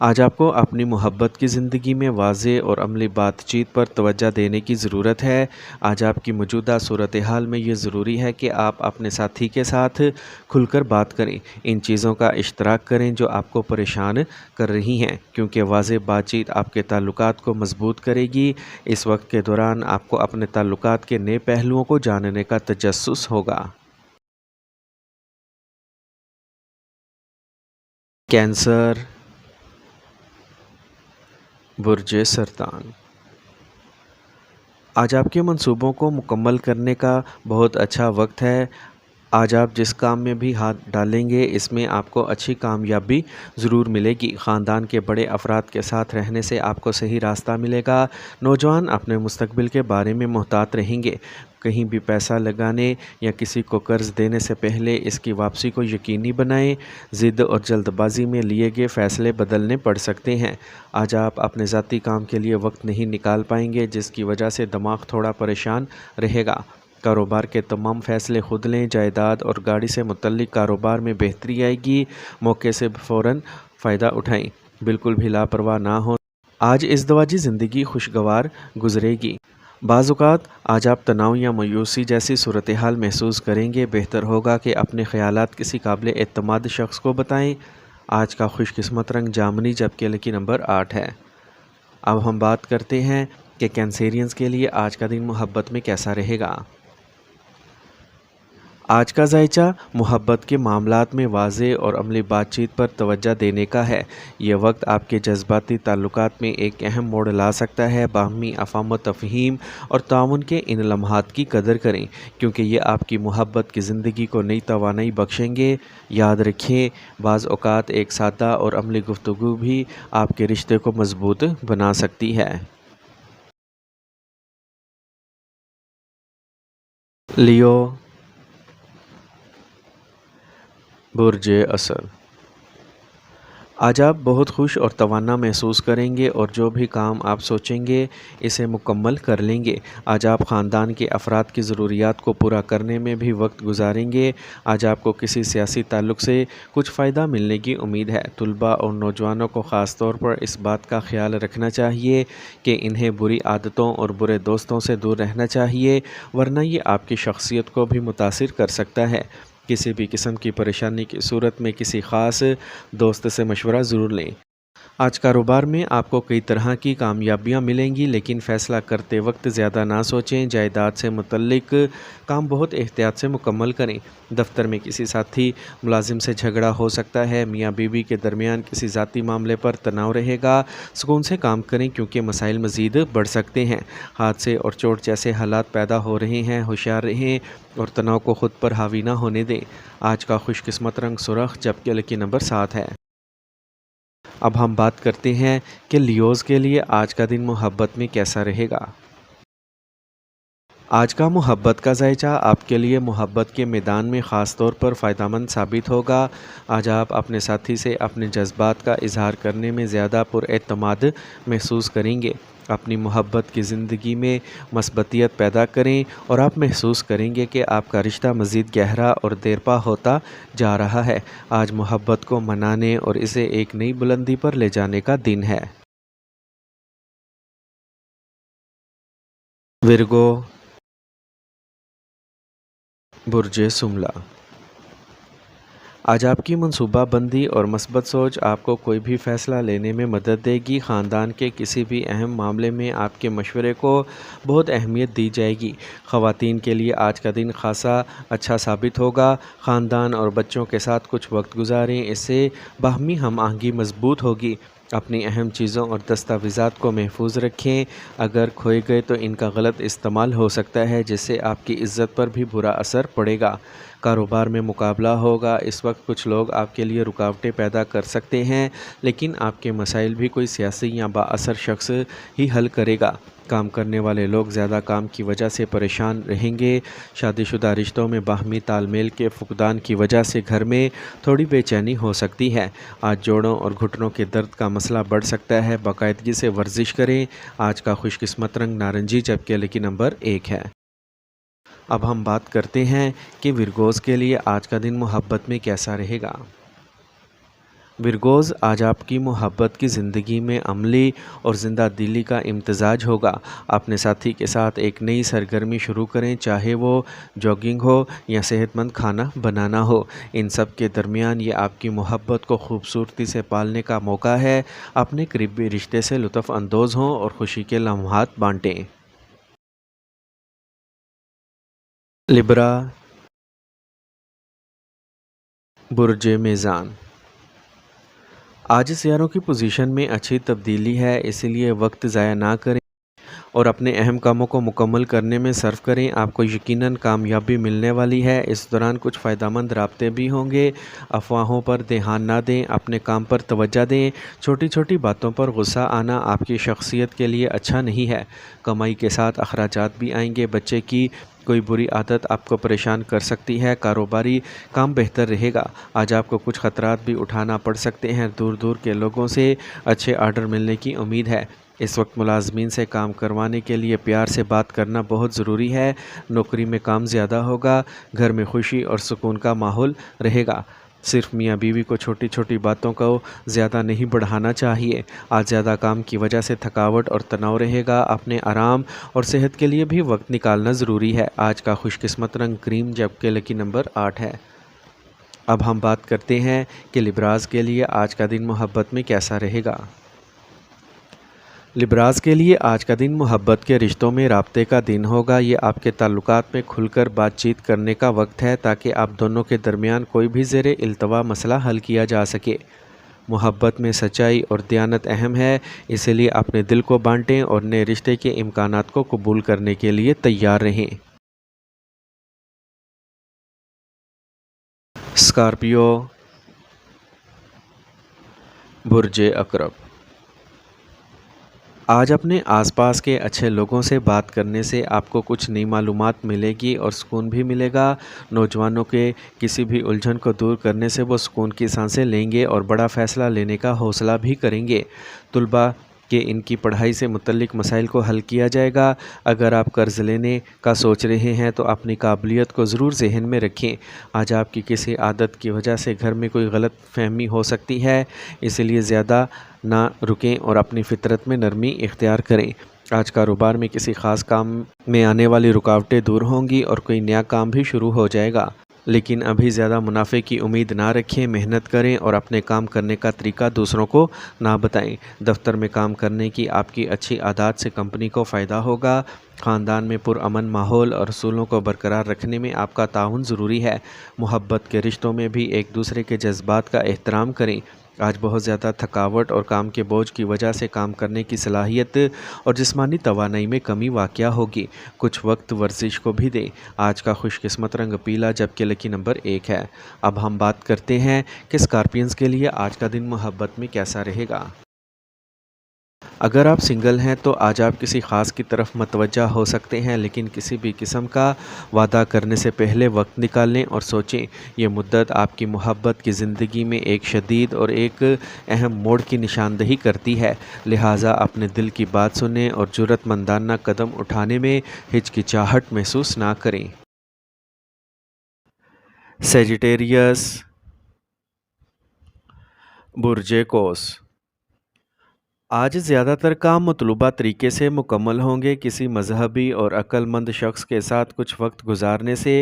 آج آپ کو اپنی محبت کی زندگی میں واضح اور عملی بات چیت پر توجہ دینے کی ضرورت ہے۔ آج آپ کی موجودہ صورتحال میں یہ ضروری ہے کہ آپ اپنے ساتھی کے ساتھ کھل کر بات کریں، ان چیزوں کا اشتراک کریں جو آپ کو پریشان کر رہی ہیں، کیونکہ واضح بات چیت آپ کے تعلقات کو مضبوط کرے گی۔ اس وقت کے دوران آپ کو اپنے تعلقات کے نئے پہلوؤں کو جاننے کا تجسس ہوگا۔ کینسر، برج سرطان۔ آج آپ کے منصوبوں کو مکمل کرنے کا بہت اچھا وقت ہے۔ آج آپ جس کام میں بھی ہاتھ ڈالیں گے اس میں آپ کو اچھی کامیابی ضرور ملے گی۔ خاندان کے بڑے افراد کے ساتھ رہنے سے آپ کو صحیح راستہ ملے گا۔ نوجوان اپنے مستقبل کے بارے میں محتاط رہیں گے۔ کہیں بھی پیسہ لگانے یا کسی کو قرض دینے سے پہلے اس کی واپسی کو یقینی بنائیں۔ ضد اور جلد بازی میں لیے گئے فیصلے بدلنے پڑ سکتے ہیں۔ آج آپ اپنے ذاتی کام کے لیے وقت نہیں نکال پائیں گے، جس کی وجہ سے دماغ تھوڑا پریشان رہے گا۔ کاروبار کے تمام فیصلے خود لیں۔ جائیداد اور گاڑی سے متعلق کاروبار میں بہتری آئے گی۔ موقع سے فوراً فائدہ اٹھائیں، بالکل بھی لاپرواہ نہ ہوں۔ آج ازدواجی زندگی خوشگوار گزرے گی۔ بعض اوقات آج آپ تناؤ یا مایوسی جیسی صورتحال محسوس کریں گے۔ بہتر ہوگا کہ اپنے خیالات کسی قابل اعتماد شخص کو بتائیں۔ آج کا خوش قسمت رنگ جامنی، جبکہ لکی نمبر 8 ہے۔ اب ہم بات کرتے ہیں کہ کینسیرینز کے لیے آج کا دن محبت میں کیسا رہے گا۔ آج کا ذائچہ محبت کے معاملات میں واضح اور عملی بات چیت پر توجہ دینے کا ہے۔ یہ وقت آپ کے جذباتی تعلقات میں ایک اہم موڑ لا سکتا ہے۔ باہمی افہام و تفہیم اور تعاون کے ان لمحات کی قدر کریں، کیونکہ یہ آپ کی محبت کی زندگی کو نئی توانائی بخشیں گے۔ یاد رکھیں، بعض اوقات ایک سادہ اور عملی گفتگو بھی آپ کے رشتے کو مضبوط بنا سکتی ہے۔ لیو، برج اسد۔ آج آپ بہت خوش اور توانا محسوس کریں گے اور جو بھی کام آپ سوچیں گے اسے مکمل کر لیں گے۔ آج آپ خاندان کے افراد کی ضروریات کو پورا کرنے میں بھی وقت گزاریں گے۔ آج آپ کو کسی سیاسی تعلق سے کچھ فائدہ ملنے کی امید ہے۔ طلباء اور نوجوانوں کو خاص طور پر اس بات کا خیال رکھنا چاہیے کہ انہیں بری عادتوں اور برے دوستوں سے دور رہنا چاہیے، ورنہ یہ آپ کی شخصیت کو بھی متاثر کر سکتا ہے۔ کسی بھی قسم کی پریشانی کی صورت میں کسی خاص دوست سے مشورہ ضرور لیں۔ آج کاروبار میں آپ کو کئی طرح کی کامیابیاں ملیں گی، لیکن فیصلہ کرتے وقت زیادہ نہ سوچیں۔ جائیداد سے متعلق کام بہت احتیاط سے مکمل کریں۔ دفتر میں کسی ساتھی ملازم سے جھگڑا ہو سکتا ہے۔ میاں بیوی کے درمیان کسی ذاتی معاملے پر تناؤ رہے گا۔ سکون سے کام کریں کیونکہ مسائل مزید بڑھ سکتے ہیں۔ حادثے اور چوٹ جیسے حالات پیدا ہو رہے ہیں، ہوشیار رہیں اور تناؤ کو خود پر حاوی نہ ہونے دیں۔ آج کا خوش قسمت رنگ سرخ، جبکہ لکی نمبر 7 ہے۔ اب ہم بات کرتے ہیں کہ لیوز کے لیے آج کا دن محبت میں کیسا رہے گا۔ آج کا محبت کا ذائچہ آپ کے لیے محبت کے میدان میں خاص طور پر فائدہ مند ثابت ہوگا۔ آج آپ اپنے ساتھی سے اپنے جذبات کا اظہار کرنے میں زیادہ پر اعتماد محسوس کریں گے۔ اپنی محبت کی زندگی میں مثبتیت پیدا کریں اور آپ محسوس کریں گے کہ آپ کا رشتہ مزید گہرا اور دیرپا ہوتا جا رہا ہے۔ آج محبت کو منانے اور اسے ایک نئی بلندی پر لے جانے کا دن ہے۔ ورگو، برج شملہ۔ آج آپ کی منصوبہ بندی اور مثبت سوچ آپ کو کوئی بھی فیصلہ لینے میں مدد دے گی۔ خاندان کے کسی بھی اہم معاملے میں آپ کے مشورے کو بہت اہمیت دی جائے گی۔ خواتین کے لیے آج کا دن خاصا اچھا ثابت ہوگا۔ خاندان اور بچوں کے ساتھ کچھ وقت گزاریں، اس سے باہمی ہم آہنگی مضبوط ہوگی۔ اپنی اہم چیزوں اور دستاویزات کو محفوظ رکھیں، اگر کھوئے گئے تو ان کا غلط استعمال ہو سکتا ہے جس سے آپ کی عزت پر بھی برا اثر پڑے گا۔ کاروبار میں مقابلہ ہوگا، اس وقت کچھ لوگ آپ کے لیے رکاوٹیں پیدا کر سکتے ہیں، لیکن آپ کے مسائل بھی کوئی سیاسی یا بااثر شخص ہی حل کرے گا۔ کام کرنے والے لوگ زیادہ کام کی وجہ سے پریشان رہیں گے۔ شادی شدہ رشتوں میں باہمی تال میل کے فقدان کی وجہ سے گھر میں تھوڑی بے چینی ہو سکتی ہے۔ آج جوڑوں اور گھٹنوں کے درد کا مسئلہ بڑھ سکتا ہے، باقاعدگی سے ورزش کریں۔ آج کا خوش قسمت رنگ نارنجی، جبکہ لکی نمبر 1 ہے۔ اب ہم بات کرتے ہیں کہ ورگوز کے لیے آج کا دن محبت میں کیسا رہے گا۔ ورگوز، آج آپ کی محبت کی زندگی میں عملی اور زندہ دلی کا امتزاج ہوگا۔ اپنے ساتھی کے ساتھ ایک نئی سرگرمی شروع کریں، چاہے وہ جاگنگ ہو یا صحت مند کھانا بنانا ہو۔ ان سب کے درمیان یہ آپ کی محبت کو خوبصورتی سے پالنے کا موقع ہے۔ اپنے قریبی رشتے سے لطف اندوز ہوں اور خوشی کے لمحات بانٹیں۔ لبرا، برج میزان، آج سیاروں کی پوزیشن میں اچھی تبدیلی ہے، اسی لیے وقت ضائع نہ کریں اور اپنے اہم کاموں کو مکمل کرنے میں صرف کریں۔ آپ کو یقیناً کامیابی ملنے والی ہے۔ اس دوران کچھ فائدہ مند رابطے بھی ہوں گے۔ افواہوں پر دھیان نہ دیں، اپنے کام پر توجہ دیں۔ چھوٹی چھوٹی باتوں پر غصہ آنا آپ کی شخصیت کے لیے اچھا نہیں ہے۔ کمائی کے ساتھ اخراجات بھی آئیں گے۔ بچے کی کوئی بری عادت آپ کو پریشان کر سکتی ہے۔ کاروباری کام بہتر رہے گا۔ آج آپ کو کچھ خطرات بھی اٹھانا پڑ سکتے ہیں۔ دور دور کے لوگوں سے اچھے آرڈر ملنے کی امید ہے۔ اس وقت ملازمین سے کام کروانے کے لیے پیار سے بات کرنا بہت ضروری ہے۔ نوکری میں کام زیادہ ہوگا۔ گھر میں خوشی اور سکون کا ماحول رہے گا۔ صرف میاں بیوی کو چھوٹی چھوٹی باتوں کو زیادہ نہیں بڑھانا چاہیے۔ آج زیادہ کام کی وجہ سے تھکاوٹ اور تناؤ رہے گا۔ اپنے آرام اور صحت کے لیے بھی وقت نکالنا ضروری ہے۔ آج کا خوش قسمت رنگ کریم، جبکہ لکی نمبر 8 ہے۔ اب ہم بات کرتے ہیں کہ لبراز کے لیے آج کا دن محبت میں کیسا رہے گا۔ لبراز کے لیے آج کا دن محبت کے رشتوں میں رابطے کا دن ہوگا۔ یہ آپ کے تعلقات میں کھل کر بات چیت کرنے کا وقت ہے تاکہ آپ دونوں کے درمیان کوئی بھی زیر التوا مسئلہ حل کیا جا سکے۔ محبت میں سچائی اور دیانت اہم ہے، اسی لیے اپنے دل کو بانٹیں اور نئے رشتے کے امکانات کو قبول کرنے کے لیے تیار رہیں۔ اسکارپیو، برج عقرب، آج اپنے آس پاس کے اچھے لوگوں سے بات کرنے سے آپ کو کچھ نئی معلومات ملے گی اور سکون بھی ملے گا۔ نوجوانوں کے کسی بھی الجھن کو دور کرنے سے وہ سکون کی سانسیں لیں گے اور بڑا فیصلہ لینے کا حوصلہ بھی کریں گے۔ طلباء کہ ان کی پڑھائی سے متعلق مسائل کو حل کیا جائے گا۔ اگر آپ قرض لینے کا سوچ رہے ہیں تو اپنی قابلیت کو ضرور ذہن میں رکھیں۔ آج آپ کی کسی عادت کی وجہ سے گھر میں کوئی غلط فہمی ہو سکتی ہے، اس لیے زیادہ نہ رکیں اور اپنی فطرت میں نرمی اختیار کریں۔ آج کاروبار میں کسی خاص کام میں آنے والی رکاوٹیں دور ہوں گی اور کوئی نیا کام بھی شروع ہو جائے گا، لیکن ابھی زیادہ منافع کی امید نہ رکھیں۔ محنت کریں اور اپنے کام کرنے کا طریقہ دوسروں کو نہ بتائیں۔ دفتر میں کام کرنے کی آپ کی اچھی عادات سے کمپنی کو فائدہ ہوگا۔ خاندان میں پرامن ماحول اور اصولوں کو برقرار رکھنے میں آپ کا تعاون ضروری ہے۔ محبت کے رشتوں میں بھی ایک دوسرے کے جذبات کا احترام کریں۔ آج بہت زیادہ تھکاوٹ اور کام کے بوجھ کی وجہ سے کام کرنے کی صلاحیت اور جسمانی توانائی میں کمی واقع ہوگی۔ کچھ وقت ورزش کو بھی دیں۔ آج کا خوش قسمت رنگ پیلا، جبکہ لکی نمبر 1 ہے۔ اب ہم بات کرتے ہیں کہ اسکارپینز کے لیے آج کا دن محبت میں کیسا رہے گا۔ اگر آپ سنگل ہیں تو آج آپ کسی خاص کی طرف متوجہ ہو سکتے ہیں، لیکن کسی بھی قسم کا وعدہ کرنے سے پہلے وقت نکالیں اور سوچیں۔ یہ مدت آپ کی محبت کی زندگی میں ایک شدید اور ایک اہم موڑ کی نشاندہی کرتی ہے، لہٰذا اپنے دل کی بات سنیں اور جرأت مندانہ قدم اٹھانے میں ہچکچاہٹ محسوس نہ کریں۔ سیجیٹیریس، برج قوس، آج زیادہ تر کام مطلوبہ طریقے سے مکمل ہوں گے۔ کسی مذہبی اور عقل مند شخص کے ساتھ کچھ وقت گزارنے سے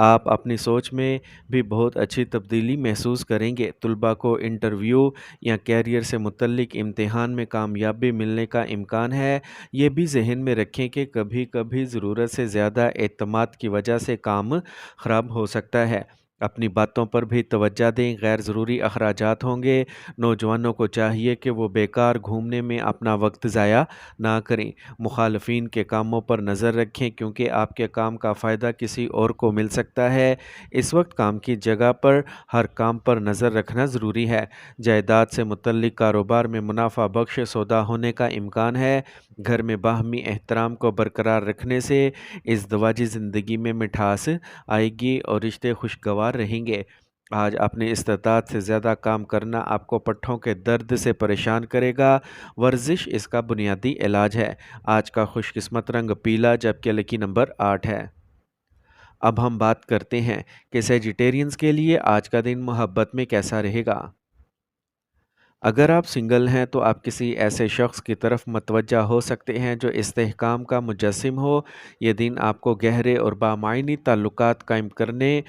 آپ اپنی سوچ میں بھی بہت اچھی تبدیلی محسوس کریں گے۔ طلباء کو انٹرویو یا کیریئر سے متعلق امتحان میں کامیابی ملنے کا امکان ہے۔ یہ بھی ذہن میں رکھیں کہ کبھی کبھی ضرورت سے زیادہ اعتماد کی وجہ سے کام خراب ہو سکتا ہے۔ اپنی باتوں پر بھی توجہ دیں، غیر ضروری اخراجات ہوں گے۔ نوجوانوں کو چاہیے کہ وہ بیکار گھومنے میں اپنا وقت ضائع نہ کریں۔ مخالفین کے کاموں پر نظر رکھیں کیونکہ آپ کے کام کا فائدہ کسی اور کو مل سکتا ہے۔ اس وقت کام کی جگہ پر ہر کام پر نظر رکھنا ضروری ہے۔ جائیداد سے متعلق کاروبار میں منافع بخش سودا ہونے کا امکان ہے۔ گھر میں باہمی احترام کو برقرار رکھنے سے ازدواجی زندگی میں مٹھاس آئے گی اور رشتے خوشگوار رہیں گے۔ آج اپنی استطاعت سے زیادہ کام کرنا آپ کو پٹھوں کے درد سے پریشان کرے گا۔ ورزش اس کا بنیادی علاج ہے۔ آج کا خوش قسمت رنگ پیلا، جبکہ لکی نمبر 8 ہے۔ اب ہم بات کرتے ہیں کہ سیجیٹیرینز کے لیے آج کا دن محبت میں کیسا رہے گا۔ اگر آپ سنگل ہیں تو آپ کسی ایسے شخص کی طرف متوجہ ہو سکتے ہیں جو استحکام کا مجسم ہو۔ یہ دن آپ کو گہرے اور بامعنی تعلقات قائم کرنے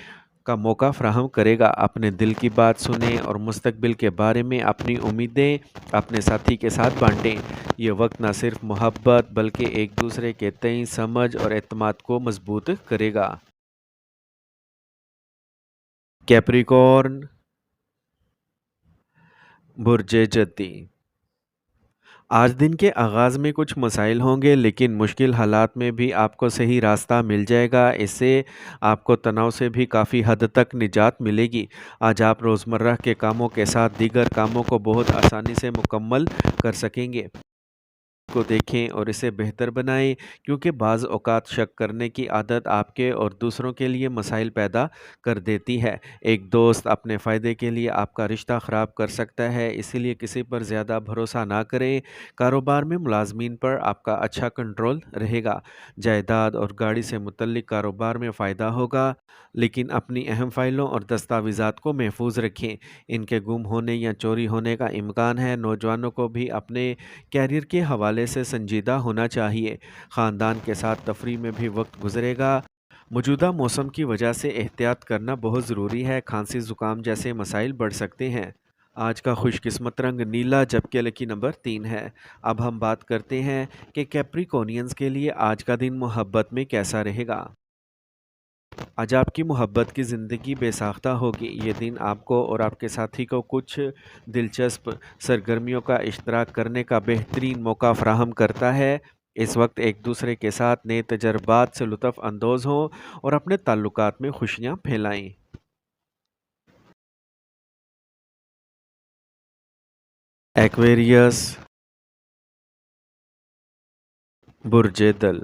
کا موقع فراہم کرے گا۔ اپنے دل کی بات سنیں اور مستقبل کے بارے میں اپنی امیدیں اپنے ساتھی کے ساتھ بانٹیں۔ یہ وقت نہ صرف محبت بلکہ ایک دوسرے کے تئیں سمجھ اور اعتماد کو مضبوط کرے گا۔ کیپریکارن، برج جدی۔ آج دن کے آغاز میں کچھ مسائل ہوں گے لیکن مشکل حالات میں بھی آپ کو صحیح راستہ مل جائے گا۔ اس سے آپ کو تناؤ سے بھی کافی حد تک نجات ملے گی۔ آج آپ روزمرہ کے کاموں کے ساتھ دیگر کاموں کو بہت آسانی سے مکمل کر سکیں گے۔ کو دیکھیں اور اسے بہتر بنائیں کیونکہ بعض اوقات شک کرنے کی عادت آپ کے اور دوسروں کے لیے مسائل پیدا کر دیتی ہے۔ ایک دوست اپنے فائدے کے لیے آپ کا رشتہ خراب کر سکتا ہے، اسی لیے کسی پر زیادہ بھروسہ نہ کریں۔ کاروبار میں ملازمین پر آپ کا اچھا کنٹرول رہے گا۔ جائیداد اور گاڑی سے متعلق کاروبار میں فائدہ ہوگا، لیکن اپنی اہم فائلوں اور دستاویزات کو محفوظ رکھیں۔ ان کے گم ہونے یا چوری ہونے کا امکان ہے۔ نوجوانوں کو بھی اپنے کیریئر کے حوالے سے سنجیدہ ہونا چاہیے۔ خاندان کے ساتھ تفریح میں بھی وقت گزرے گا۔ موجودہ موسم کی وجہ سے احتیاط کرنا بہت ضروری ہے۔ کھانسی زکام جیسے مسائل بڑھ سکتے ہیں۔ آج کا خوش قسمت رنگ نیلا جبکہ لکی نمبر 3 ہے۔ اب ہم بات کرتے ہیں کہ کیپریکونینز کے لیے آج کا دن محبت میں کیسا رہے گا۔ آج آپ کی محبت کی زندگی بے ساختہ ہوگی۔ یہ دن آپ کو اور آپ کے ساتھی کو کچھ دلچسپ سرگرمیوں کا اشتراک کرنے کا بہترین موقع فراہم کرتا ہے۔ اس وقت ایک دوسرے کے ساتھ نئے تجربات سے لطف اندوز ہوں اور اپنے تعلقات میں خوشیاں پھیلائیں۔ ایکویریس، برج دل۔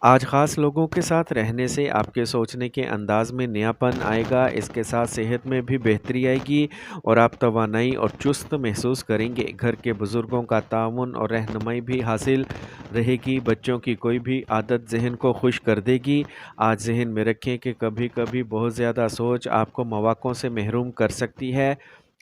آج خاص لوگوں کے ساتھ رہنے سے آپ کے سوچنے کے انداز میں نیا پن آئے گا۔ اس کے ساتھ صحت میں بھی بہتری آئے گی اور آپ توانائی اور چست محسوس کریں گے۔ گھر کے بزرگوں کا تعاون اور رہنمائی بھی حاصل رہے گی۔ بچوں کی کوئی بھی عادت ذہن کو خوش کر دے گی۔ آج ذہن میں رکھیں کہ کبھی کبھی بہت زیادہ سوچ آپ کو مواقعوں سے محروم کر سکتی ہے۔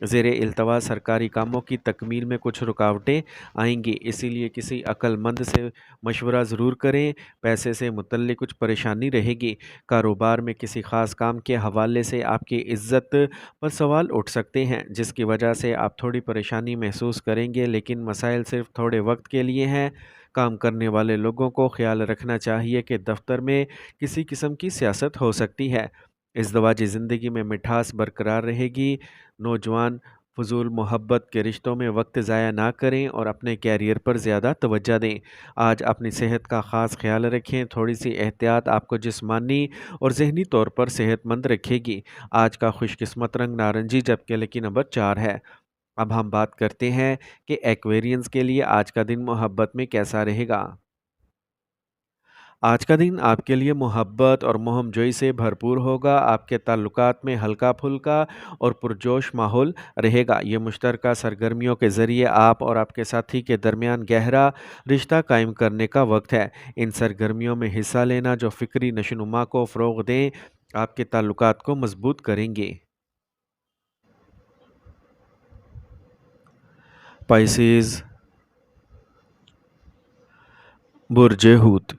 زیر التوا سرکاری کاموں کی تکمیل میں کچھ رکاوٹیں آئیں گی، اسی لیے کسی عقل مند سے مشورہ ضرور کریں۔ پیسے سے متعلق کچھ پریشانی رہے گی۔ کاروبار میں کسی خاص کام کے حوالے سے آپ کی عزت پر سوال اٹھ سکتے ہیں، جس کی وجہ سے آپ تھوڑی پریشانی محسوس کریں گے، لیکن مسائل صرف تھوڑے وقت کے لیے ہیں۔ کام کرنے والے لوگوں کو خیال رکھنا چاہیے کہ دفتر میں کسی قسم کی سیاست ہو سکتی ہے۔ ازدواجی زندگی میں مٹھاس برقرار رہے گی۔ نوجوان فضول محبت کے رشتوں میں وقت ضائع نہ کریں اور اپنے کیریئر پر زیادہ توجہ دیں۔ آج اپنی صحت کا خاص خیال رکھیں۔ تھوڑی سی احتیاط آپ کو جسمانی اور ذہنی طور پر صحت مند رکھے گی۔ آج کا خوش قسمت رنگ نارنجی جبکہ لکی نمبر 4 ہے۔ اب ہم بات کرتے ہیں کہ ایکویرینز کے لیے آج کا دن محبت میں کیسا رہے گا۔ آج کا دن آپ کے لیے محبت اور مہم جوئی سے بھرپور ہوگا۔ آپ کے تعلقات میں ہلکا پھلکا اور پرجوش ماحول رہے گا۔ یہ مشترکہ سرگرمیوں کے ذریعے آپ اور آپ کے ساتھی کے درمیان گہرا رشتہ قائم کرنے کا وقت ہے۔ ان سرگرمیوں میں حصہ لینا جو فکری نشوونما کو فروغ دیں، آپ کے تعلقات کو مضبوط کریں گے۔ پائسیز، برج حوت۔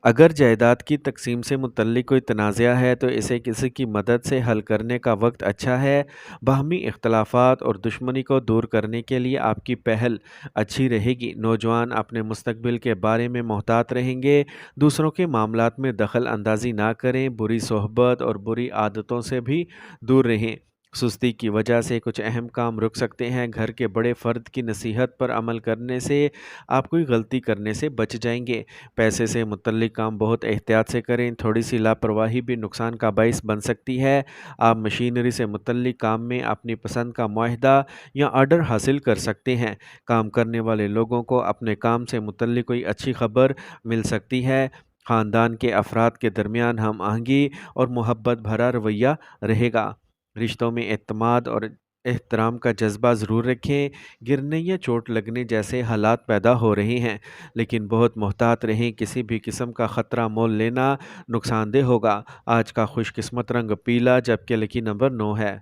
اگر جائیداد کی تقسیم سے متعلق کوئی تنازعہ ہے تو اسے کسی کی مدد سے حل کرنے کا وقت اچھا ہے۔ باہمی اختلافات اور دشمنی کو دور کرنے کے لیے آپ کی پہل اچھی رہے گی۔ نوجوان اپنے مستقبل کے بارے میں محتاط رہیں گے۔ دوسروں کے معاملات میں دخل اندازی نہ کریں۔ بری صحبت اور بری عادتوں سے بھی دور رہیں۔ سستی کی وجہ سے کچھ اہم کام رک سکتے ہیں۔ گھر کے بڑے فرد کی نصیحت پر عمل کرنے سے آپ کوئی غلطی کرنے سے بچ جائیں گے۔ پیسے سے متعلق کام بہت احتیاط سے کریں۔ تھوڑی سی لاپرواہی بھی نقصان کا باعث بن سکتی ہے۔ آپ مشینری سے متعلق کام میں اپنی پسند کا معاہدہ یا آرڈر حاصل کر سکتے ہیں۔ کام کرنے والے لوگوں کو اپنے کام سے متعلق کوئی اچھی خبر مل سکتی ہے۔ خاندان کے افراد کے درمیان ہم آہنگی اور محبت بھرا رویہ رہے گا۔ رشتوں میں اعتماد اور احترام کا جذبہ ضرور رکھیں۔ گرنے یا چوٹ لگنے جیسے حالات پیدا ہو رہے ہیں، لیکن بہت محتاط رہیں، کسی بھی قسم کا خطرہ مول لینا نقصان دہ ہوگا۔ آج کا خوش قسمت رنگ پیلا جبکہ لکی نمبر 9 ہے۔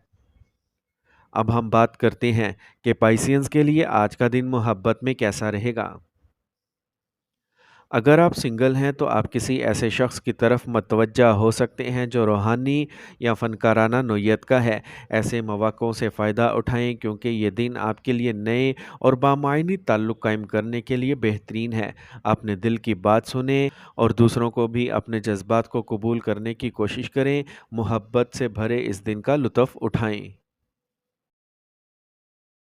اب ہم بات کرتے ہیں کہ پائسینز کے لیے آج کا دن محبت میں کیسا رہے گا۔ اگر آپ سنگل ہیں تو آپ کسی ایسے شخص کی طرف متوجہ ہو سکتے ہیں جو روحانی یا فنکارانہ نوعیت کا ہے۔ ایسے مواقعوں سے فائدہ اٹھائیں کیونکہ یہ دن آپ کے لیے نئے اور بامعنی تعلق قائم کرنے کے لیے بہترین ہے۔ اپنے دل کی بات سنیں اور دوسروں کو بھی اپنے جذبات کو قبول کرنے کی کوشش کریں۔ محبت سے بھرے اس دن کا لطف اٹھائیں۔